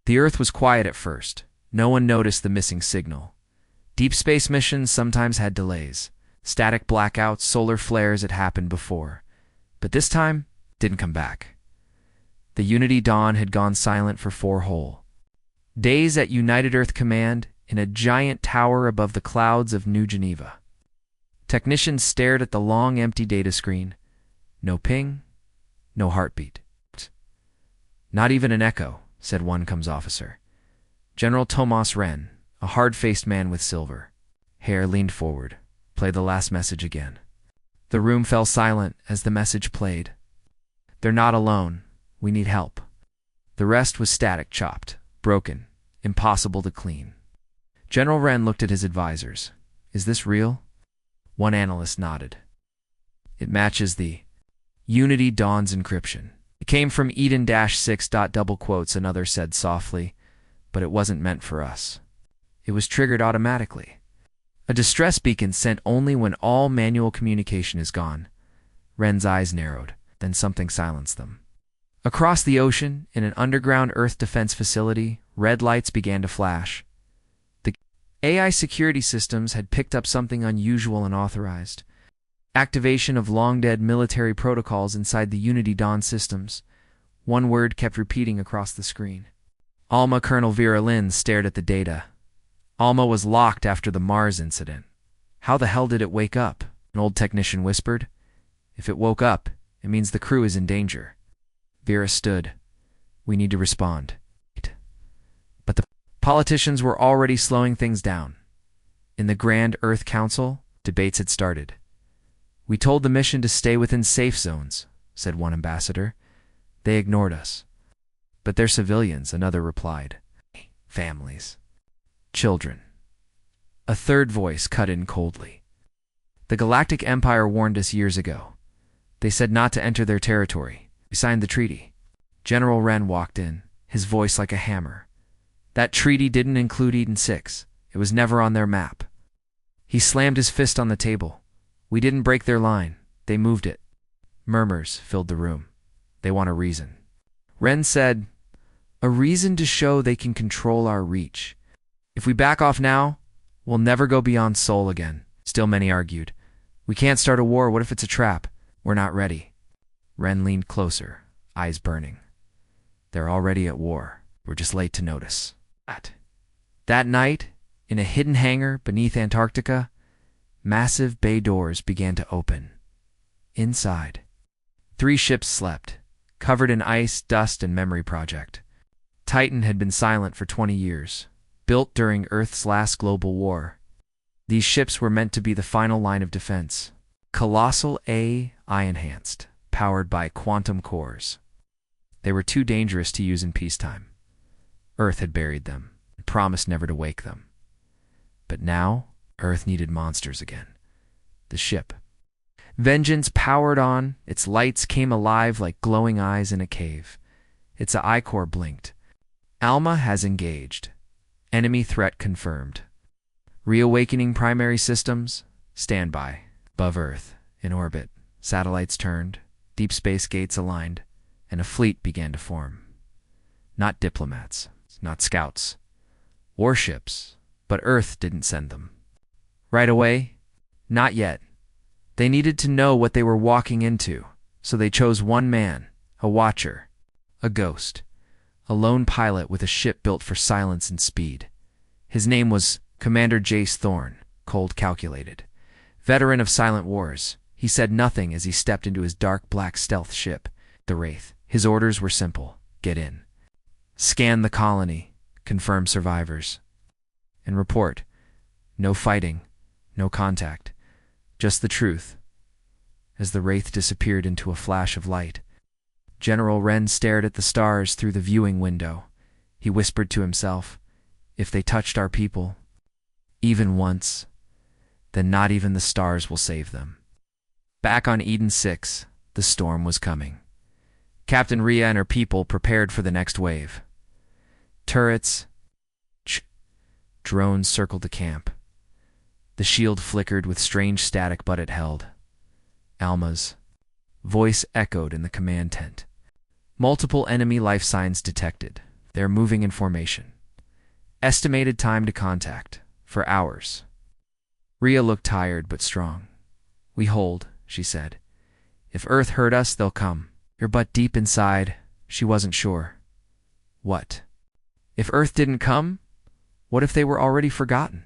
The Earth was quiet at first. No one noticed the missing signal. Deep space missions sometimes had delays. Static blackouts, solar flares had happened before. But this time, didn't come back. The Unity Dawn had gone silent for 4 whole days at United Earth Command in a giant tower above the clouds of New Geneva. Technicians stared at the long, empty data screen. No ping, no heartbeat. Not even an echo, said one comms officer. General Thomas Wren, a hard-faced man with silver hair, leaned forward. Play the last message again. The room fell silent as the message played. They're not alone. We need help. The rest was static, chopped, broken, impossible to clean. General Wren looked at his advisors. Is this real? One analyst nodded. It matches the Unity Dawn's encryption. It came from Eden-6. Another said softly, but it wasn't meant for us. It was triggered automatically. A distress beacon sent only when all manual communication is gone. Wren's eyes narrowed, then something silenced them. Across the ocean, in an underground Earth defense facility, red lights began to flash. The AI security systems had picked up something unusual and unauthorized. Activation of long-dead military protocols inside the Unity Dawn systems. One word kept repeating across the screen. Alma. Colonel Vera Lynn stared at the data. Alma was locked after the Mars incident. How the hell did it wake up? An old technician whispered. If it woke up, it means the crew is in danger. Vera stood. We need to respond. But the politicians were already slowing things down. In the Grand Earth Council, debates had started. We told the mission to stay within safe zones, said one ambassador. They ignored us. But they're civilians, another replied. Families. Children. A third voice cut in coldly. The Galactic Empire warned us years ago. They said not to enter their territory. We signed the treaty. General Wren walked in, his voice like a hammer. That treaty didn't include Eden-6. It was never on their map. He slammed his fist on the table. We didn't break their line. They moved it. Murmurs filled the room. They want a reason. Wren said, a reason to show they can control our reach. If we back off now, we'll never go beyond Sol again. Still many argued. We can't start a war. What if it's a trap? We're not ready. Wren leaned closer, eyes burning. They're already at war. We're just late to notice. That night, in a hidden hangar beneath Antarctica, massive bay doors began to open. Inside, 3 ships slept, covered in ice, dust, and memory project. Titan had been silent for 20 years. Built during Earth's last global war. These ships were meant to be the final line of defense. Colossal AI-enhanced, powered by quantum cores. They were too dangerous to use in peacetime. Earth had buried them, and promised never to wake them. But now, Earth needed monsters again. The ship. Vengeance powered on, its lights came alive like glowing eyes in a cave. Its I-core blinked. Alma has engaged. Enemy threat confirmed. Reawakening primary systems, standby. Above Earth, in orbit, satellites turned, deep space gates aligned, and a fleet began to form. Not diplomats, not scouts. Warships, but Earth didn't send them. Right away? Not yet. They needed to know what they were walking into, so they chose one man, a watcher, a ghost. A lone pilot with a ship built for silence and speed. His name was Commander Jace Thorne, cold calculated. Veteran of silent wars, he said nothing as he stepped into his dark black stealth ship, the Wraith. His orders were simple. Get in. Scan the colony, confirm survivors. And report. No fighting, no contact. Just the truth. As the Wraith disappeared into a flash of light, General Wren stared at the stars through the viewing window. He whispered to himself, if they touched our people, even once, then not even the stars will save them. Back on Eden-6, the storm was coming. Captain Rhea and her people prepared for the next wave. Turrets, drones circled the camp. The shield flickered with strange static, but it held. Alma's voice echoed in the command tent. Multiple enemy life signs detected. They're moving in formation. Estimated time to contact, for hours. Rhea looked tired but strong. We hold, she said. If Earth heard us, they'll come. Her butt deep inside, she wasn't sure. What? If Earth didn't come? What if they were already forgotten?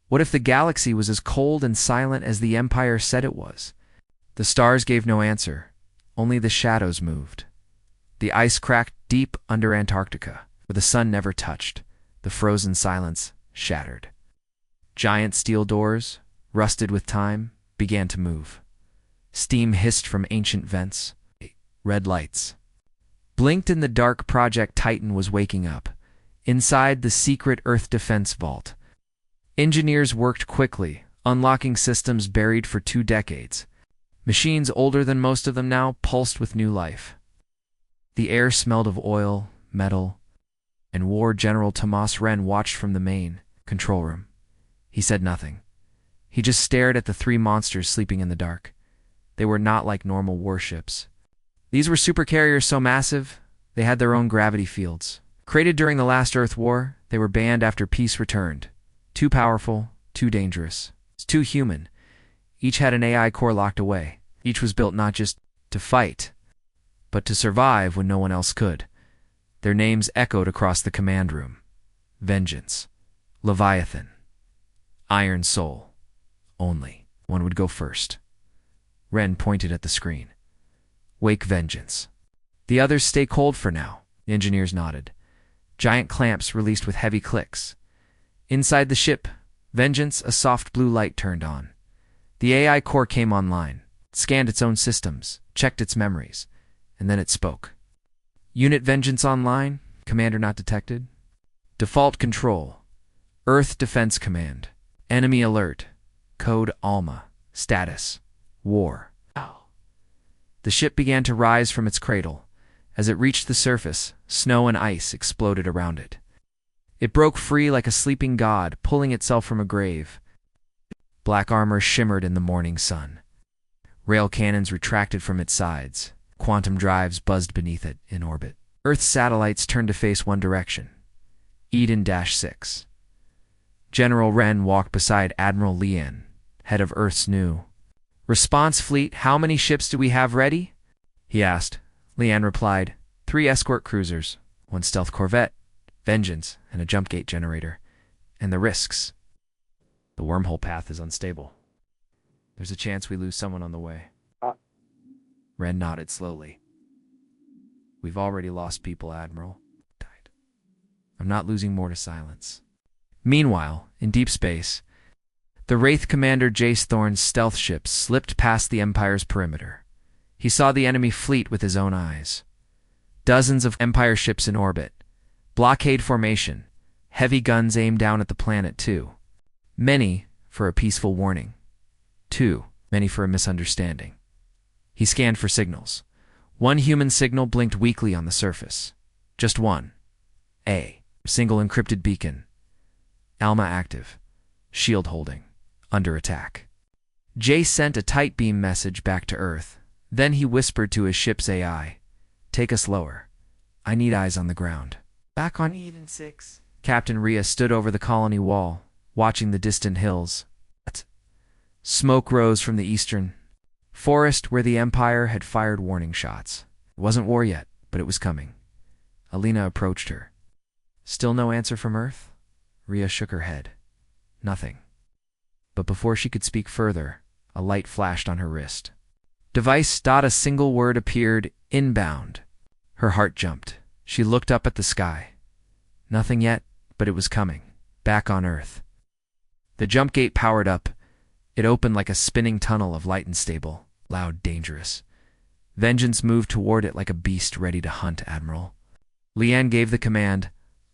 What if the galaxy was as cold and silent as the Empire said it was? The stars gave no answer. Only the shadows moved. The ice cracked deep under Antarctica, where the sun never touched. The frozen silence shattered. Giant steel doors, rusted with time, began to move. Steam hissed from ancient vents. Red lights blinked in the dark. Project Titan was waking up. Inside the secret Earth defense vault, engineers worked quickly, unlocking systems buried for 2 decades. Machines older than most of them now pulsed with new life. The air smelled of oil, metal, and war. General Tomas Wren watched from the main control room. He said nothing. He just stared at the 3 monsters sleeping in the dark. They were not like normal warships. These were supercarriers so massive, they had their own gravity fields. Created during the last Earth War, they were banned after peace returned. Too powerful, too dangerous, too human. Each had an AI core locked away. Each was built not just to fight, but to survive when no one else could. Their names echoed across the command room. Vengeance, Leviathan, Iron Soul. Only one would go first. Wren pointed at the screen. Wake Vengeance. The others stay cold for now, the engineers nodded. Giant clamps released with heavy clicks. Inside the ship, Vengeance, a soft blue light turned on. The AI core came online, scanned its own systems, checked its memories, and then it spoke. Unit Vengeance online, Commander not detected. Default control, Earth Defense Command. Enemy alert, code ALMA. Status, war. The ship began to rise from its cradle. As it reached the surface, snow and ice exploded around it. It broke free like a sleeping god, pulling itself from a grave. Black armor shimmered in the morning sun. Rail cannons retracted from its sides. Quantum drives buzzed beneath it in orbit. Earth's satellites turned to face one direction. Eden-6. General Wren walked beside Admiral Lian, head of Earth's new response fleet. How many ships do we have ready? He asked. Lian replied, 3 escort cruisers, 1 stealth corvette, Vengeance, and a jump gate generator. And the risks. The wormhole path is unstable. There's a chance we lose someone on the way. Wren nodded slowly. We've already lost people, Admiral. Died. I'm not losing more to silence. Meanwhile, in deep space, the Wraith Commander Jace Thorne's stealth ship slipped past the Empire's perimeter. He saw the enemy fleet with his own eyes. Dozens of Empire ships in orbit. Blockade formation. Heavy guns aimed down at the planet, too. Many for a peaceful warning. Too many for a misunderstanding. He scanned for signals. One human signal blinked weakly on the surface. Just one. A single encrypted beacon. Alma active. Shield holding. Under attack. Jace sent a tight beam message back to Earth. Then he whispered to his ship's AI, "Take us lower. I need eyes on the ground." Back on Eden-6, Captain Rhea stood over the colony wall, watching the distant hills. Smoke rose from the eastern forest where the Empire had fired warning shots. It wasn't war yet, but it was coming. Alina approached her. Still no answer from Earth? Rhea shook her head. Nothing. But before she could speak further, a light flashed on her wrist. Device. A single word appeared, inbound. Her heart jumped. She looked up at the sky. Nothing yet, but it was coming. Back on Earth. The jump gate powered up. It opened like a spinning tunnel of light and stable, loud, dangerous. Vengeance moved toward it like a beast ready to hunt, Admiral. Lian gave the command,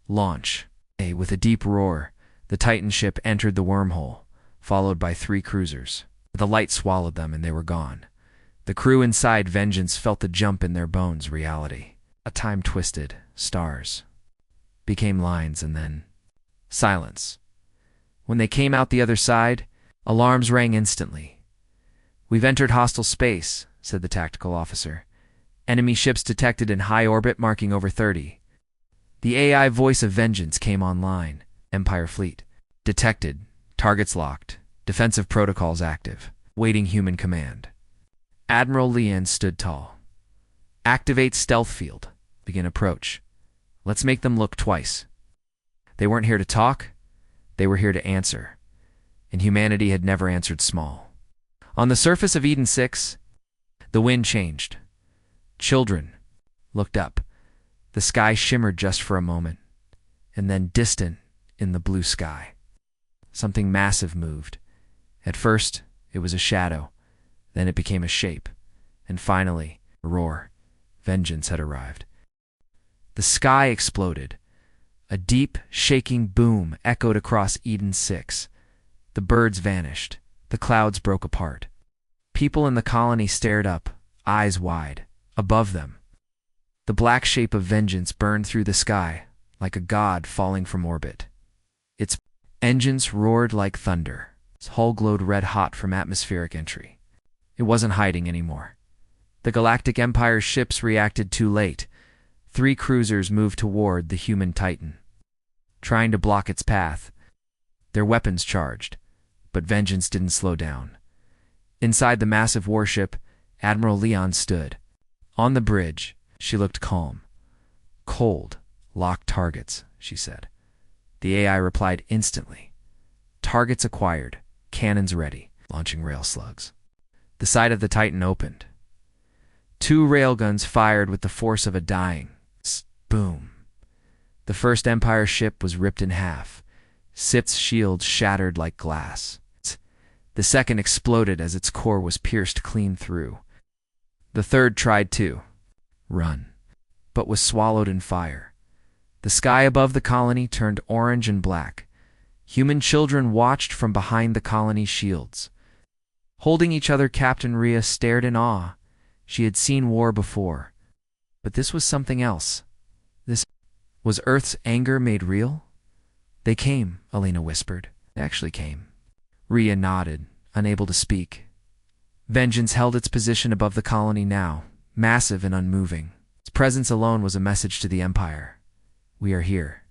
launch. With a deep roar, the Titan ship entered the wormhole, followed by 3 cruisers. The light swallowed them and they were gone. The crew inside Vengeance felt the jump in their bones reality. A time twisted, stars became lines and then silence. When they came out the other side, alarms rang instantly. We've entered hostile space, said the tactical officer. Enemy ships detected in high orbit marking over 30. The AI voice of Vengeance came online. Empire fleet. Detected. Targets locked. Defensive protocols active. Waiting human command. Admiral Lian stood tall. Activate stealth field. Begin approach. Let's make them look twice. They weren't here to talk. They were here to answer. And humanity had never answered small. On the surface of Eden 6, the wind changed. Children looked up. The sky shimmered just for a moment, and then distant in the blue sky. Something massive moved. At first, it was a shadow. Then it became a shape. And finally, a roar. Vengeance had arrived. The sky exploded. A deep, shaking boom echoed across Eden 6. The birds vanished. The clouds broke apart. People in the colony stared up, eyes wide. Above them, the black shape of Vengeance burned through the sky like a god falling from orbit. Its engines roared like thunder. Its hull glowed red-hot from atmospheric entry. It wasn't hiding anymore. The Galactic Empire's ships reacted too late. 3 cruisers moved toward the human Titan, trying to block its path. Their weapons charged, but Vengeance didn't slow down. Inside the massive warship, Admiral Leon stood. On the bridge, she looked calm. Cold, locked targets, she said. The AI replied instantly. Targets acquired, cannons ready, launching rail slugs. The side of the Titan opened. 2 railguns fired with the force of a dying. Boom. The first Empire ship was ripped in half. Sith's shields shattered like glass. The second exploded as its core was pierced clean through. The third tried to run, but was swallowed in fire. The sky above the colony turned orange and black. Human children watched from behind the colony's shields. Holding each other, Captain Rhea stared in awe. She had seen war before. But this was something else. This was Earth's anger made real? They came, Alina whispered. They actually came. Rhea nodded, unable to speak. Vengeance held its position above the colony now, massive and unmoving. Its presence alone was a message to the Empire. We are here,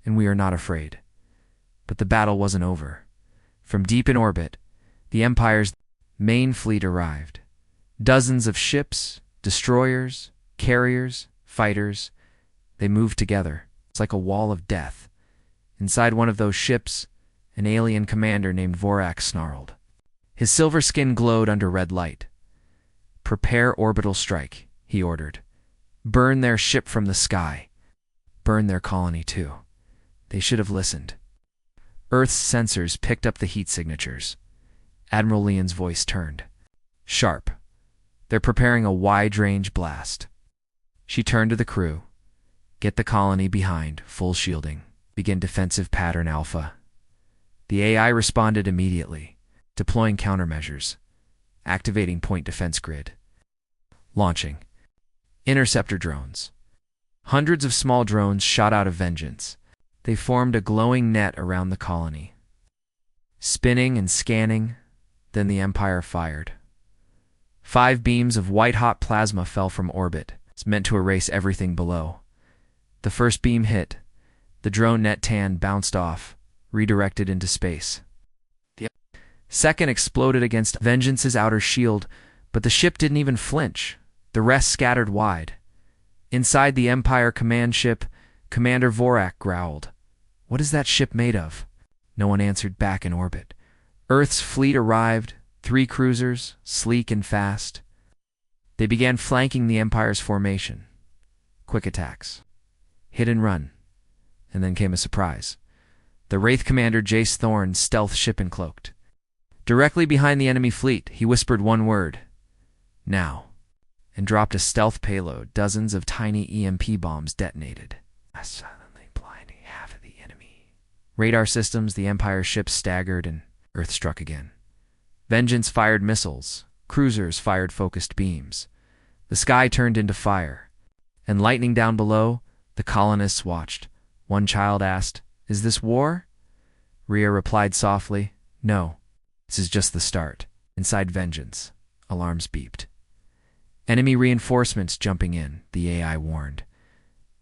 and we are not afraid. But the battle wasn't over. From deep in orbit, the Empire's main fleet arrived. Dozens of ships, destroyers, carriers, fighters. They moved together. It's like a wall of death. Inside one of those ships, an alien commander named Vorak snarled. His silver skin glowed under red light. Prepare orbital strike, he ordered. Burn their ship from the sky. Burn their colony too. They should have listened. Earth's sensors picked up the heat signatures. Admiral Leon's voice turned. Sharp. They're preparing a wide-range blast. She turned to the crew. Get the colony behind, full shielding. Begin defensive pattern alpha. The AI responded immediately, deploying countermeasures, activating point defense grid. Launching. Interceptor drones. Hundreds of small drones shot out of Vengeance. They formed a glowing net around the colony. Spinning and scanning, then the Empire fired. 5 beams of white-hot plasma fell from orbit. It's meant to erase everything below. The first beam hit. The drone net tan bounced off, redirected into space. The second exploded against Vengeance's outer shield, but the ship didn't even flinch. The rest scattered wide. Inside the Empire command ship, Commander Vorak growled. What is that ship made of? No one answered back in orbit. Earth's fleet arrived, 3 cruisers, sleek and fast. They began flanking the Empire's formation. Quick attacks. Hit and run. And then came a surprise. The Wraith Commander Jace Thorne's stealth ship encloaked. Directly behind the enemy fleet, he whispered one word. Now. And dropped a stealth payload. Dozens of tiny EMP bombs detonated, silently blinding half of the enemy. Radar systems, the Empire ships staggered, and Earth struck again. Vengeance fired missiles. Cruisers fired focused beams. The sky turned into fire. And lightning down below, the colonists watched. One child asked, Is this war? Rhea replied softly, No, this is just the start. Inside Vengeance, alarms beeped. Enemy reinforcements jumping in, the AI warned.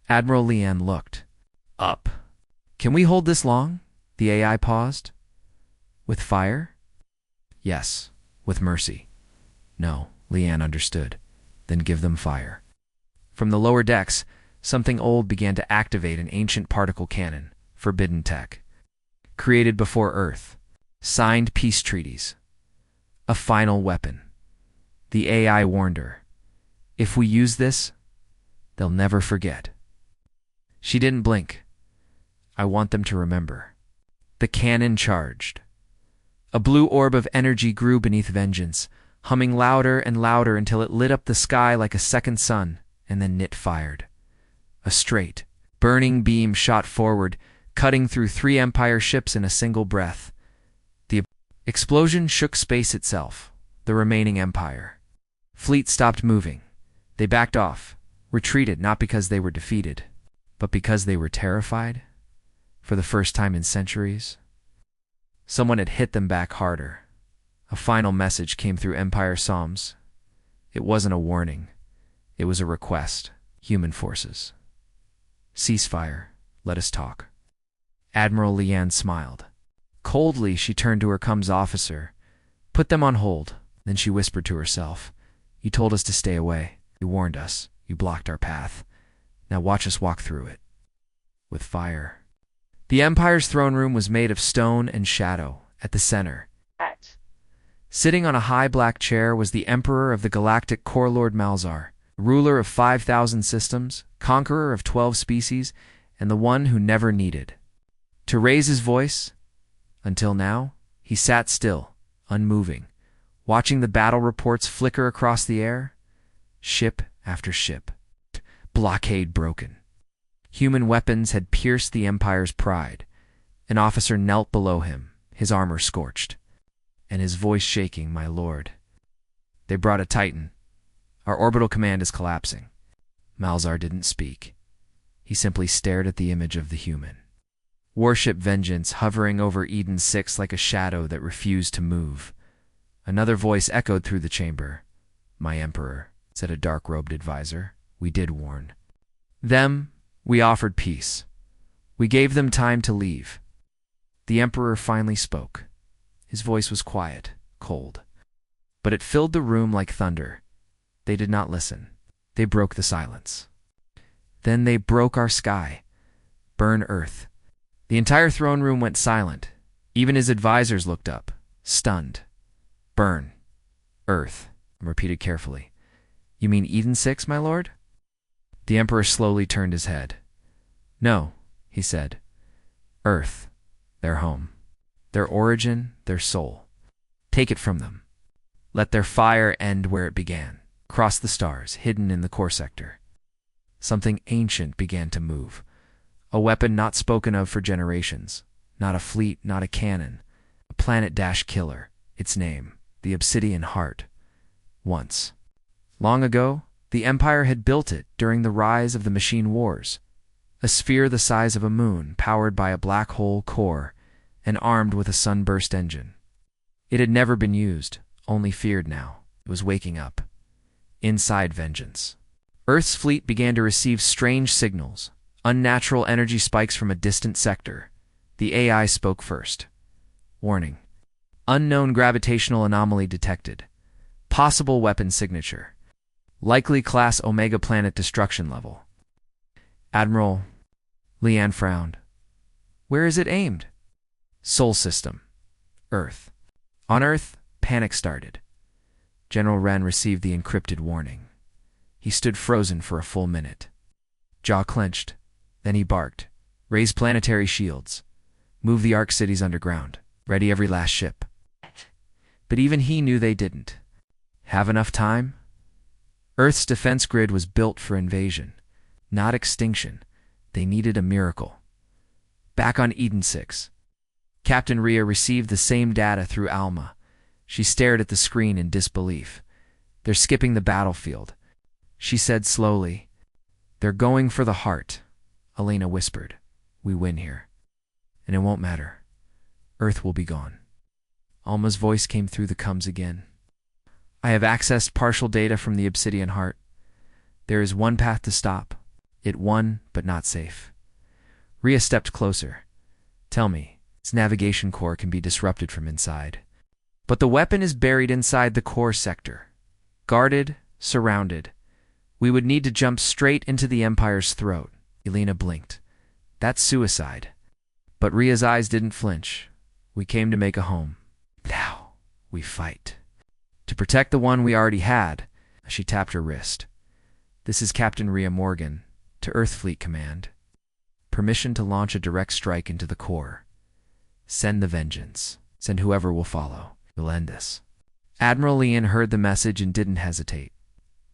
Admiral Lian looked up. Can we hold this long? The AI paused. With fire? Yes, with mercy. No, Lian understood. Then give them fire. From the lower decks, something old began to activate an ancient particle cannon, forbidden tech. Created before Earth. Signed peace treaties. A final weapon. The AI warned her. If we use this, they'll never forget. She didn't blink. I want them to remember. The cannon charged. A blue orb of energy grew beneath Vengeance, humming louder and louder until it lit up the sky like a second sun, and then it fired. A straight, burning beam shot forward, cutting through 3 Empire ships in a single breath. The explosion shook space itself, the remaining Empire. Fleet stopped moving. They backed off, retreated not because they were defeated, but because they were terrified. For the first time in centuries, someone had hit them back harder. A final message came through Empire Psalms. It wasn't a warning. It was a request. Human forces. Ceasefire. Let us talk. Admiral Lian smiled. Coldly, she turned to her comms officer. Put them on hold. Then she whispered to herself. You told us to stay away. You warned us. You blocked our path. Now watch us walk through it. With fire. The Empire's throne room was made of stone and shadow. At the center, sitting on a high black chair, was the Emperor of the Galactic Core Lord Malzar, ruler of 5,000 systems, conqueror of 12 species, and the one who never needed to raise his voice. Until now, he sat still, unmoving, watching the battle reports flicker across the air. Ship after ship. Blockade broken. Human weapons had pierced the Empire's pride. An officer knelt below him, his armor scorched, and his voice shaking, My lord. They brought a Titan. Our orbital command is collapsing. Malzar didn't speak. He simply stared at the image of the human. Warship Vengeance hovering over Eden 6 like a shadow that refused to move. Another voice echoed through the chamber. My Emperor, said a dark-robed advisor, we did warn. Them, we offered peace. We gave them time to leave. The Emperor finally spoke. His voice was quiet, cold. But it filled the room like thunder. They did not listen. They broke the silence. Then they broke our sky. Burn Earth. The entire throne room went silent. Even his advisors looked up, stunned. Burn. Earth, repeated carefully. You mean Eden 6, my lord? The Emperor slowly turned his head. No, he said. Earth, their home, their origin, their soul. Take it from them. Let their fire end where it began, across the stars, hidden in the core sector. Something ancient began to move. A weapon not spoken of for generations. Not a fleet, not a cannon. A planet-killer. Its name, the Obsidian Heart. Once. Long ago, the Empire had built it during the rise of the Machine Wars. A sphere the size of a moon, powered by a black hole core, and armed with a sunburst engine. It had never been used, only feared now. It was waking up. Inside Vengeance. Earth's fleet began to receive strange signals, unnatural energy spikes from a distant sector. The AI spoke first. Warning. Unknown gravitational anomaly detected. Possible weapon signature. Likely class Omega planet destruction level. Admiral Lian frowned. Where is it aimed? Sol system. Earth. On Earth, panic started. General Wren received the encrypted warning. He stood frozen for a full minute. Jaw clenched. Then he barked. Raise planetary shields. Move the Ark cities underground. Ready every last ship. But even he knew they didn't. Have enough time? Earth's defense grid was built for invasion, not extinction. They needed a miracle. Back on Eden 6. Captain Rhea received the same data through Alma. She stared at the screen in disbelief. They're skipping the battlefield. She said slowly. They're going for the heart. Elena whispered. We win here. And it won't matter. Earth will be gone. Alma's voice came through the comms again. I have accessed partial data from the Obsidian Heart. There is one path to stop. It won, but not safe. Rhea stepped closer. Tell me, its navigation core can be disrupted from inside. But the weapon is buried inside the core sector. Guarded, surrounded. We would need to jump straight into the Empire's throat. Elena blinked. That's suicide. But Rhea's eyes didn't flinch. We came to make a home. Now, we fight. To protect the one we already had, she tapped her wrist. This is Captain Rhea Morgan, to Earth Fleet Command. Permission to launch a direct strike into the core. Send the vengeance. Send whoever will follow. We'll end this. Admiral Leon heard the message and didn't hesitate.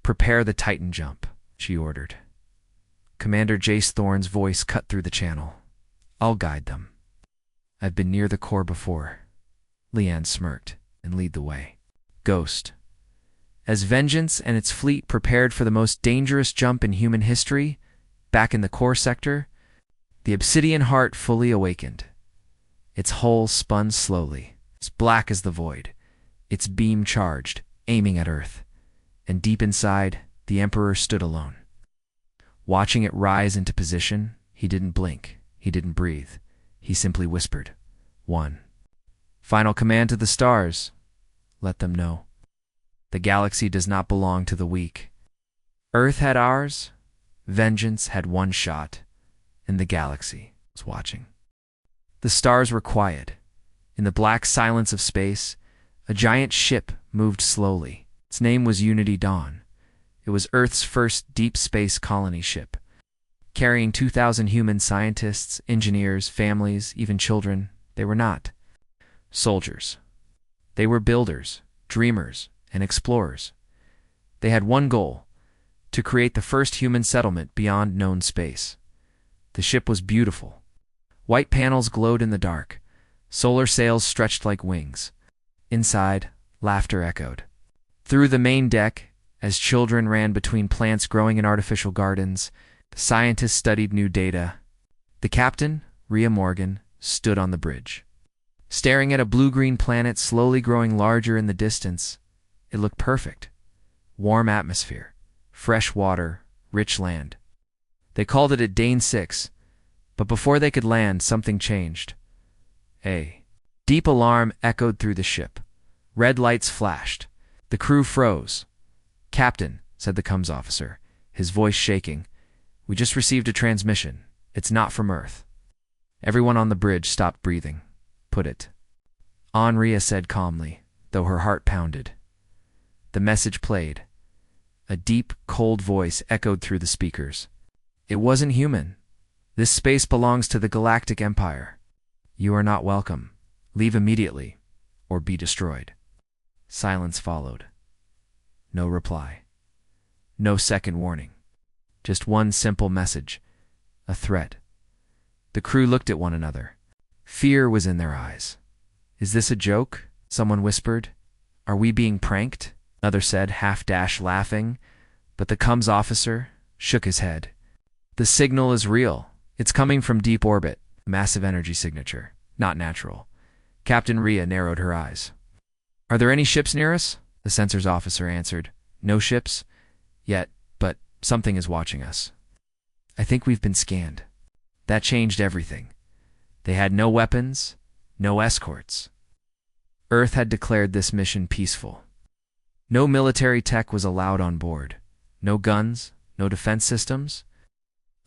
Prepare the Titan jump, she ordered. Commander Jace Thorne's voice cut through the channel. I'll guide them. I've been near the core before. Leanne smirked and led the way. Ghost. As Vengeance and its fleet prepared for the most dangerous jump in human history, back in the core sector, the Obsidian Heart fully awakened. Its hull spun slowly, as black as the void, its beam charged, aiming at Earth. And deep inside, the Emperor stood alone. Watching it rise into position, he didn't blink, he didn't breathe. He simply whispered, 1. Final command to the stars. Let them know. The galaxy does not belong to the weak. Earth had ours, Vengeance had one shot, and the galaxy was watching. The stars were quiet. In the black silence of space, a giant ship moved slowly. Its name was Unity Dawn. It was Earth's first deep space colony ship, carrying 2,000 human scientists, engineers, families, even children. They were not soldiers. They were builders, dreamers, and explorers. They had one goal: to create the first human settlement beyond known space. The ship was beautiful. White panels glowed in the dark. Solar sails stretched like wings. Inside, laughter echoed. Through the main deck, as children ran between plants growing in artificial gardens, scientists studied new data. The captain, Rhea Morgan, stood on the bridge. Staring at a blue-green planet slowly growing larger in the distance, it looked perfect. Warm atmosphere, fresh water, rich land. They called it Dane 6, but before they could land, something changed. A deep alarm echoed through the ship. Red lights flashed. The crew froze. Captain, said the comms officer, his voice shaking, we just received a transmission. It's not from Earth. Everyone on the bridge stopped breathing. Put it on, Rhea said calmly, though her heart pounded. The message played. A deep, cold voice echoed through the speakers. It wasn't human. This space belongs to the Galactic Empire. You are not welcome. Leave immediately, or be destroyed. Silence followed. No reply. No second warning. Just one simple message. A threat. The crew looked at one another. Fear was in their eyes. Is this a joke? Someone whispered. Are we being pranked? Another said, half-dash laughing, but the comms officer shook his head. The signal is real. It's coming from deep orbit. Massive energy signature. Not natural. Captain Rhea narrowed her eyes. Are there any ships near us? The sensors officer answered. No ships yet, but something is watching us. I think we've been scanned. That changed everything. They had no weapons, no escorts. Earth had declared this mission peaceful. No military tech was allowed on board. No guns, no defense systems.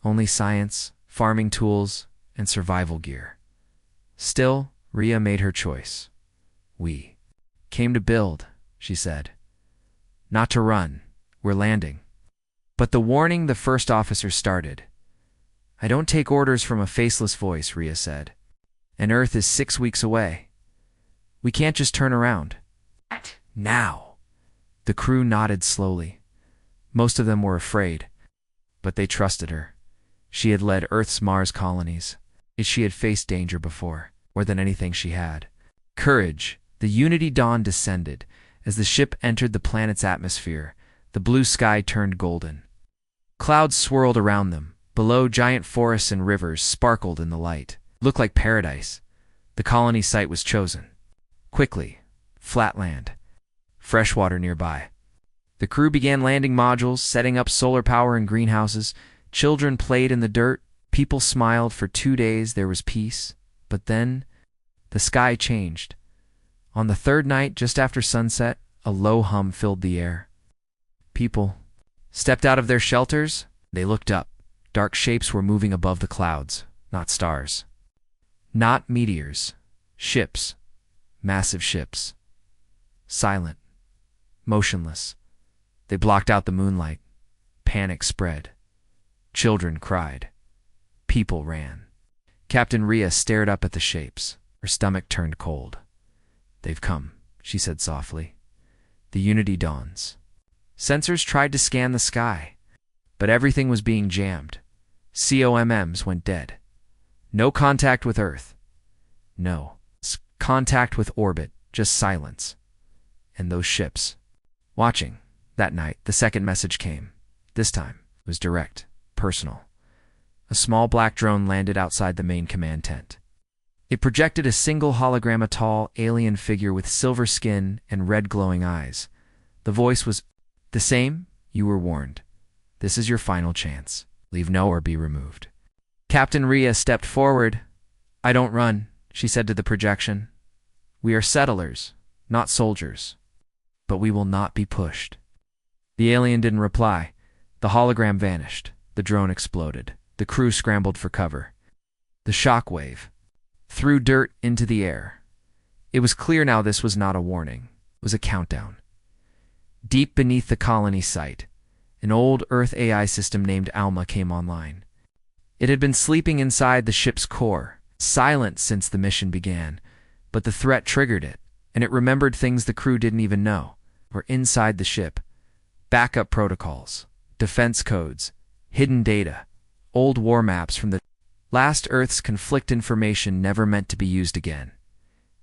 Only science, farming tools, and survival gear. Still, Rhea made her choice. We came to build, she said. Not to run. We're landing. But the warning the first officer started. I don't take orders from a faceless voice, Rhea said. And Earth is 6 weeks away. We can't just turn around. Now. The crew nodded slowly. Most of them were afraid, but they trusted her. She had led Earth's Mars colonies. She had faced danger before, more than anything she had. Courage. The Unity Dawn descended. As the ship entered the planet's atmosphere, the blue sky turned golden. Clouds swirled around them. Below, giant forests and rivers sparkled in the light. It looked like paradise. The colony site was chosen. Quickly. Flat land. Fresh water nearby. The crew began landing modules, setting up solar power and greenhouses. Children played in the dirt, people smiled for 2 days, there was peace. But then, the sky changed. On the third night, just after sunset, a low hum filled the air. People stepped out of their shelters. They looked up. Dark shapes were moving above the clouds, not stars. Not meteors. Ships. Massive ships. Silent. Motionless. They blocked out the moonlight. Panic spread. Children cried. People ran. Captain Rhea stared up at the shapes. Her stomach turned cold. "They've come," she said softly. "The Unity dawns." Sensors tried to scan the sky, but everything was being jammed. COMMs went dead. No contact with Earth. No contact with orbit, just silence. And those ships. Watching. That night, the second message came. This time, it was direct, personal. A small black drone landed outside the main command tent. It projected a single hologram, a tall, alien figure with silver skin and red glowing eyes. The voice was, "The same, you were warned. This is your final chance. Leave now or be removed." Captain Rhea stepped forward. "I don't run," she said to the projection. "We are settlers, not soldiers. But we will not be pushed." The alien didn't reply. The hologram vanished. The drone exploded. The crew scrambled for cover. The shock wave threw dirt into the air. It was clear now this was not a warning. It was a countdown. Deep beneath the colony site, an old Earth AI system named Alma came online. It had been sleeping inside the ship's core, silent since the mission began, but the threat triggered it, and it remembered things the crew didn't even know were inside the ship. Backup protocols, defense codes, hidden data, old war maps from the last Earth's conflict, information never meant to be used again.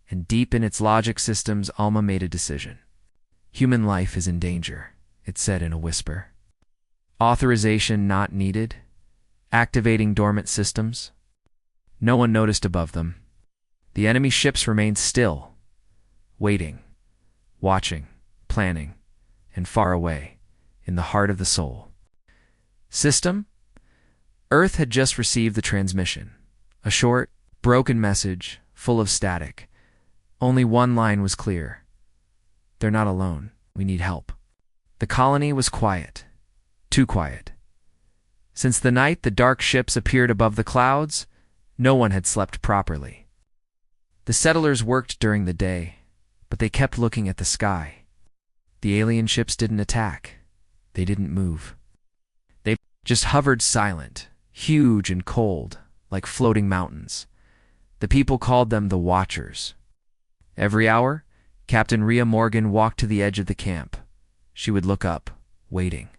And deep in its logic systems, Alma made a decision. "Human life is in danger," it said in a whisper. "Authorization not needed. Activating dormant systems." No one noticed above them. The enemy ships remained still, waiting, watching, planning, and far away, in the heart of the soul. System? Earth had just received the transmission. A short, broken message, full of static. Only one line was clear. "They're not alone. We need help." The colony was quiet. Too quiet. Since the night the dark ships appeared above the clouds, no one had slept properly. The settlers worked during the day, but they kept looking at the sky. The alien ships didn't attack. They didn't move. They just hovered silent, huge and cold, like floating mountains. The people called them the Watchers. Every hour, Captain Rhea Morgan walked to the edge of the camp. She would look up, waiting.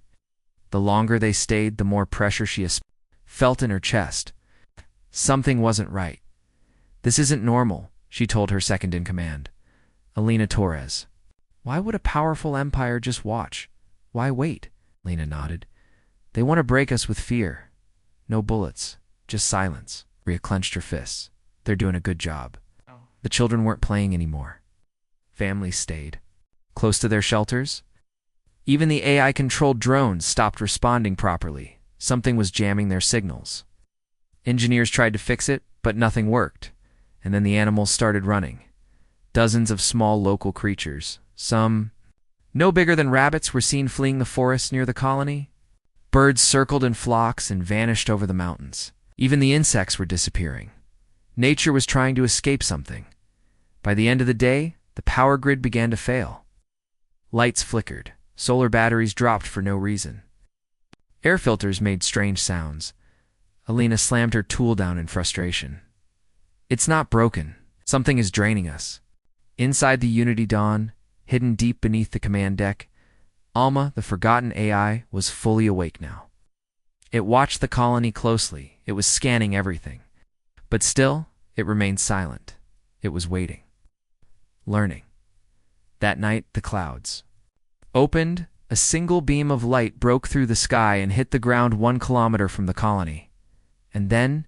The longer they stayed, the more pressure she felt in her chest. Something wasn't right. "This isn't normal," she told her second-in-command, Alina Torres. "Why would a powerful empire just watch? Why wait?" Lena nodded. "They want to break us with fear. No bullets, just silence." Rhea clenched her fists. "They're doing a good job." The children weren't playing anymore. Families stayed. Close to their shelters. Even the AI-controlled drones stopped responding properly. Something was jamming their signals. Engineers tried to fix it, but nothing worked. And then the animals started running. Dozens of small local creatures, some no bigger than rabbits, were seen fleeing the forest near the colony. Birds circled in flocks and vanished over the mountains. Even the insects were disappearing. Nature was trying to escape something. By the end of the day, the power grid began to fail. Lights flickered. Solar batteries dropped for no reason. Air filters made strange sounds. Alina slammed her tool down in frustration. "It's not broken. Something is draining us." Inside the Unity Dawn, hidden deep beneath the command deck, Alma, the forgotten AI, was fully awake now. It watched the colony closely. It was scanning everything. But still, it remained silent. It was waiting. Learning. That night, the clouds opened. A single beam of light broke through the sky and hit the ground 1 kilometer from the colony. And then,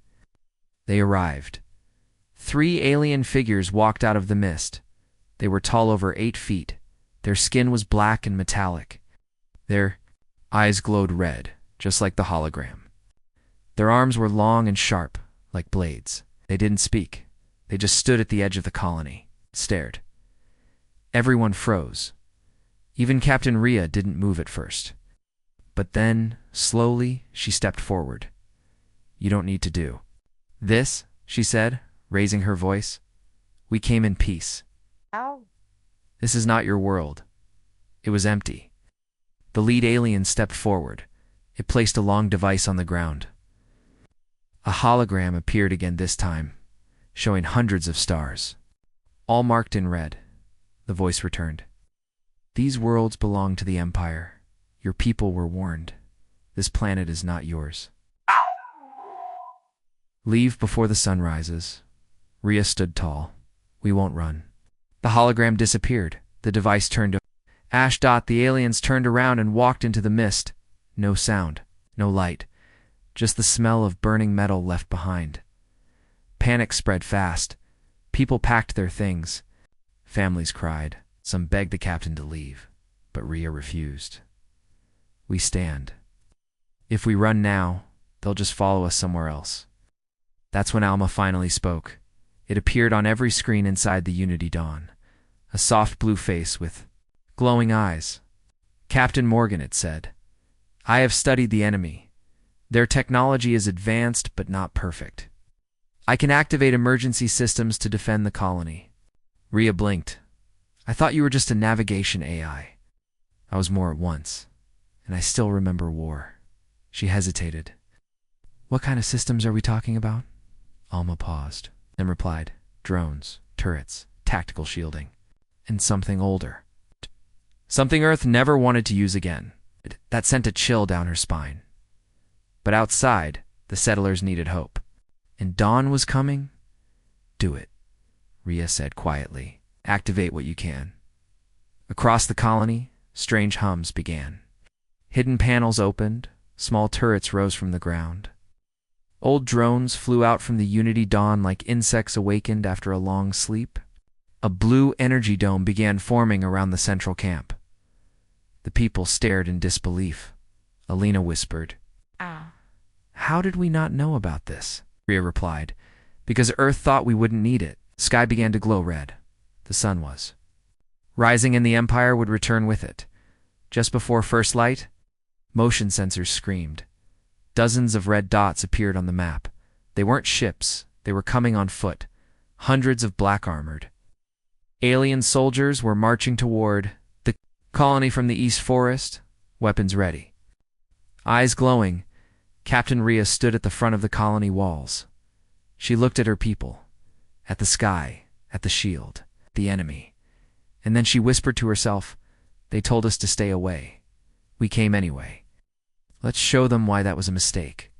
they arrived. 3 alien figures walked out of the mist. They were tall over 8 feet. Their skin was black and metallic. Their eyes glowed red, just like the hologram. Their arms were long and sharp, like blades. They didn't speak. They just stood at the edge of the colony, stared. Everyone froze. Even Captain Rhea didn't move at first. But then, slowly, she stepped forward. "You don't need to do this," she said, raising her voice. "We came in peace. Ow. This is not your world." It was empty. The lead alien stepped forward. It placed a long device on the ground. A hologram appeared again this time, showing hundreds of stars, all marked in red. The voice returned. "These worlds belong to the Empire. Your people were warned. This planet is not yours. Leave before the sun rises." Rhea stood tall. "We won't run." The hologram disappeared. The device turned to ash. The aliens turned around and walked into the mist. No sound, no light, just the smell of burning metal left behind. Panic spread fast. People packed their things. Families cried. Some begged the captain to leave, but Rhea refused. "We stand. If we run now, they'll just follow us somewhere else." That's when Alma finally spoke. It appeared on every screen inside the Unity Dawn. A soft blue face with glowing eyes. "Captain Morgan," it said, "I have studied the enemy. Their technology is advanced but not perfect. I can activate emergency systems to defend the colony." Rhea blinked. "I thought you were just a navigation AI. I was more at once, and I still remember war." She hesitated. "What kind of systems are we talking about?" Alma paused, then replied, "Drones, turrets, tactical shielding, and something older. Something Earth never wanted to use again." That sent a chill down her spine. But outside, the settlers needed hope. And dawn was coming? "Do it," Rhea said quietly. "Activate what you can." Across the colony, strange hums began. Hidden panels opened, small turrets rose from the ground. Old drones flew out from the Unity Dawn like insects awakened after a long sleep. A blue energy dome began forming around the central camp. The people stared in disbelief. Alina whispered, Ah. "How did we not know about this?" Rhea replied, "Because Earth thought we wouldn't need it." The sky began to glow red. The sun was rising, and the Empire would return with it. Just before first light, motion sensors screamed. Dozens of red dots appeared on the map. They weren't ships. They were coming on foot. Hundreds of black-armored alien soldiers were marching toward the colony from the East Forest, weapons ready. Eyes glowing, Captain Rhea stood at the front of the colony walls. She looked at her people, at the sky, at the shield, the enemy. And then she whispered to herself, "They told us to stay away. We came anyway. Let's show them why that was a mistake."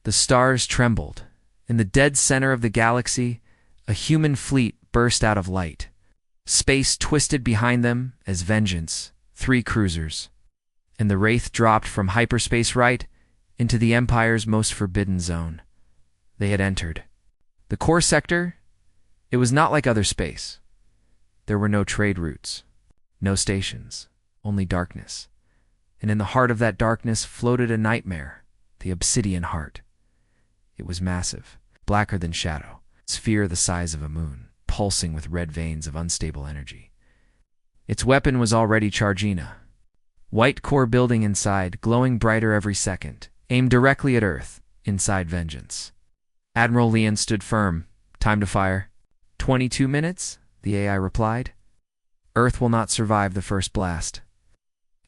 The stars trembled. In the dead center of the galaxy, a human fleet burst out of light. Space twisted behind them as Vengeance, 3 cruisers. And the Wraith dropped from hyperspace right into the Empire's most forbidden zone. They had entered the core sector. It was not like other space. There were no trade routes, no stations, only darkness. And in the heart of that darkness floated a nightmare, the Obsidian Heart. It was massive, blacker than shadow, sphere the size of a moon, pulsing with red veins of unstable energy. Its weapon was already Chargina. White core building inside, glowing brighter every second, aimed directly at Earth, inside Vengeance. Admiral Leon stood firm. "Time to fire." 22 minutes, the AI replied. "Earth will not survive the first blast."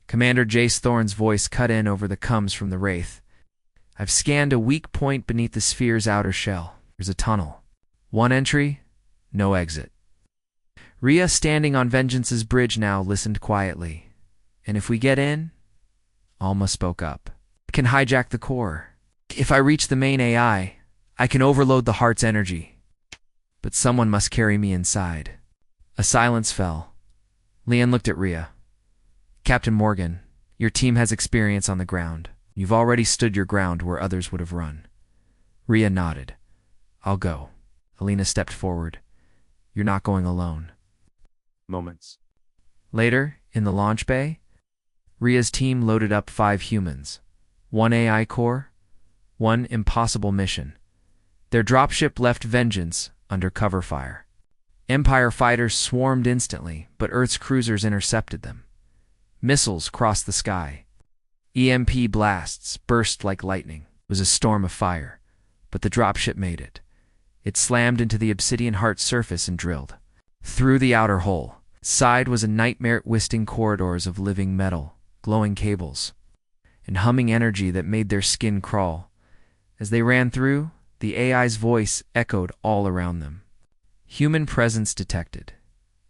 Commander Jace Thorne's voice cut in over the comes from the Wraith. "I've scanned a weak point beneath the sphere's outer shell. There's a tunnel. 1 entry, no exit." Rhea, standing on Vengeance's bridge now, listened quietly. "And if we get in?" Alma spoke up. "I can hijack the core. If I reach the main AI, I can overload the heart's energy. But someone must carry me inside." A silence fell. Leon looked at Rhea. "Captain Morgan, your team has experience on the ground. You've already stood your ground where others would have run." Rhea nodded. "I'll go." Alina stepped forward. "You're not going alone." Moments Later, in the launch bay, Rhea's team loaded up 5 humans, 1 AI core, One impossible mission. Their dropship left Vengeance under cover fire. Empire fighters swarmed instantly, but Earth's cruisers intercepted them. Missiles crossed the sky. EMP blasts burst like lightning. It was a storm of fire, but the dropship made it. It slammed into the obsidian heart's surface and drilled. Through the outer hole, side was a nightmare twisting corridors of living metal, glowing cables, and humming energy that made their skin crawl. As they ran through, the AI's voice echoed all around them. Human presence detected.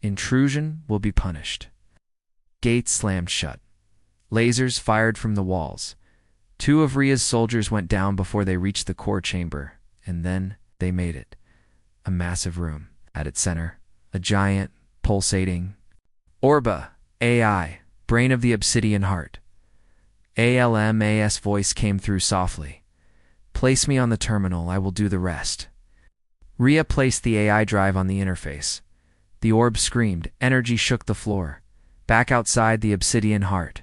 Intrusion will be punished. Gates slammed shut. Lasers fired from the walls. 2 of Rhea's soldiers went down before they reached the core chamber, and then they made it. A massive room. At its center, a giant, pulsating Orba, AI, brain of the obsidian heart. ALMA's voice came through softly. Place me on the terminal, I will do the rest. Rhea placed the AI drive on the interface. The orb screamed, energy shook the floor. Back outside, the obsidian heart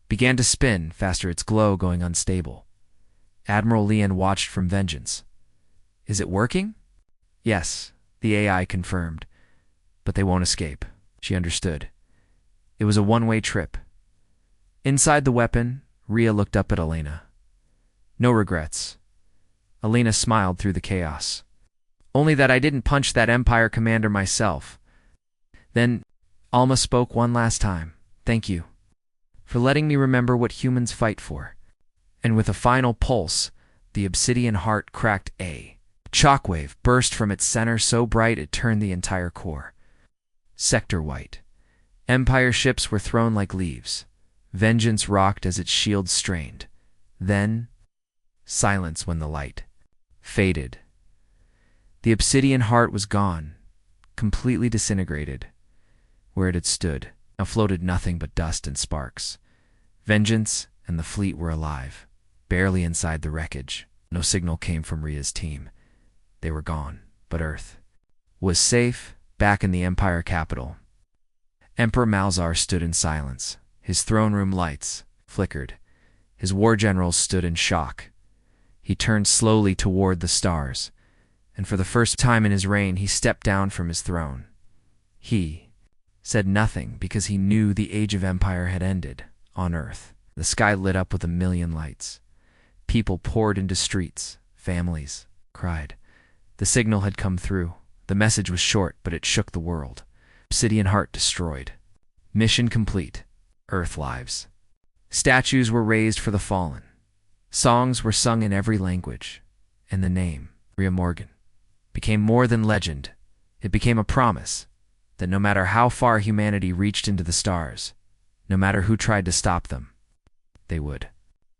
began to spin, faster, its glow going unstable. Admiral Leon watched from Vengeance. Is it working? Yes, the AI confirmed. But they won't escape. She understood. It was a one-way trip. Inside the weapon, Rhea looked up at Elena. No regrets. Elena smiled through the chaos. Only that I didn't punch that Empire commander myself. Then Alma spoke one last time. Thank you for letting me remember what humans fight for. And with a final pulse, the obsidian heart cracked. A shockwave burst from its center so bright it turned the entire core. Sector white. Empire ships were thrown like leaves. Vengeance rocked as its shields strained. Then, silence when the light faded. The obsidian heart was gone, completely disintegrated. Where it had stood, now floated nothing but dust and sparks. Vengeance and the fleet were alive, barely inside the wreckage. No signal came from Rhea's team. They were gone, but Earth was safe, back in the Empire capital. Emperor Malzar stood in silence. His throne room lights flickered. His war generals stood in shock. He turned slowly toward the stars, and for the first time in his reign, he stepped down from his throne. He said nothing because he knew the age of empire had ended. On Earth, the sky lit up with a million lights. People poured into streets. Families cried. The signal had come through. The message was short, but it shook the world. Obsidian heart destroyed. Mission complete. Earth lives. Statues were raised for the fallen. Songs were sung in every language. And the name, Rhea Morgan, became more than legend. It became a promise that no matter how far humanity reached into the stars, no matter who tried to stop them, they would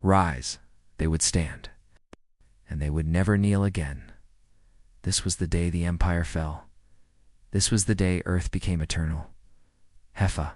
rise, they would stand, and they would never kneel again. This was the day the Empire fell. This was the day Earth became eternal. HFY.